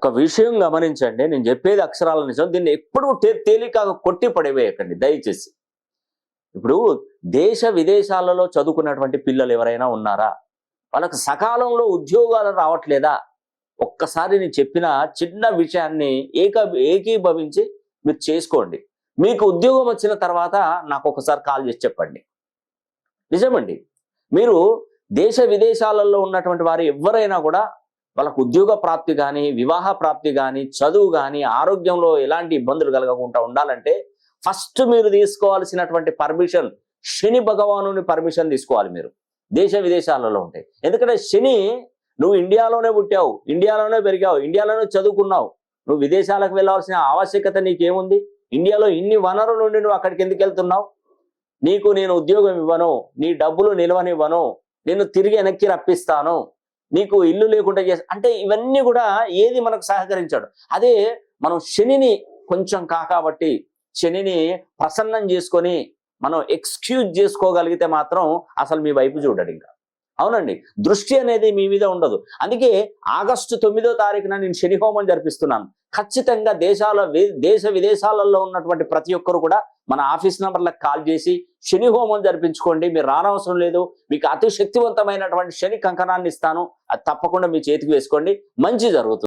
ఒక విషయం గమనించండి, నేను చెప్పేది అక్షరాల నిజం. దీన్ని ఎప్పుడు తేలికగా కొట్టి పడివేయకండి దయచేసి. ఇప్పుడు దేశ విదేశాలలో చదువుకున్నటువంటి పిల్లలు ఎవరైనా ఉన్నారా? వాళ్ళకు సకాలంలో ఉద్యోగాలు రావట్లేదా? ఒక్కసారి నేను చెప్పిన చిన్న విషయాన్ని ఏకీభవించి మీరు చేసుకోండి. మీకు ఉద్యోగం వచ్చిన తర్వాత నాకు ఒకసారి కాల్ చేసి చెప్పండి. నిజమండి. మీరు దేశ విదేశాలలో ఉన్నటువంటి వారు ఎవరైనా కూడా వాళ్ళకు ఉద్యోగ ప్రాప్తి కానీ, వివాహ ప్రాప్తి కానీ, చదువు కానీ, ఆరోగ్యంలో ఎలాంటి ఇబ్బందులు కలగకుండా ఉండాలంటే ఫస్ట్ మీరు తీసుకోవాల్సినటువంటి పర్మిషన్ శని భగవానుని పర్మిషన్ తీసుకోవాలి మీరు దేశ విదేశాలలో ఉంటాయి. ఎందుకంటే శని, నువ్వు ఇండియాలోనే పుట్టావు, ఇండియాలోనే పెరిగావు, ఇండియాలోనే చదువుకున్నావు, నువ్వు విదేశాలకు వెళ్ళాల్సిన ఆవశ్యకత నీకేముంది? ఇండియాలో ఇన్ని వనరులు నుండి నువ్వు అక్కడికి ఎందుకు వెళ్తున్నావు? నీకు నేను ఉద్యోగం ఇవ్వను, నీ డబ్బులు నిల్వనివ్వను, నేను తిరిగి వెనక్కి రప్పిస్తాను, నీకు ఇల్లు లేకుండా అంటే ఇవన్నీ కూడా ఏది మనకు సహకరించాడు. అదే మనం శనిని కొంచెం కాబట్టి శనిని ప్రసన్నం చేసుకొని మనం ఎక్స్క్యూజ్ చేసుకోగలిగితే మాత్రం అసలు మీ వైపు చూడడు ఇంకా. అవునండి, దృష్టి అనేది మీ మీద ఉండదు. అందుకే ఆగస్టు 9వ తారీఖున నేను శని హోమం జరిపిస్తున్నాను. ఖచ్చితంగా దేశ విదేశాలలో ఉన్నటువంటి ప్రతి ఒక్కరు కూడా మన ఆఫీస్ నంబర్లకు కాల్ చేసి శని హోమం జరిపించుకోండి. మీరు రానవసరం లేదు. మీకు అతి శక్తివంతమైనటువంటి శని కంకణాన్ని ఇస్తాను, అది తప్పకుండా మీ చేతికి వేసుకోండి, మంచి జరుగుతుంది.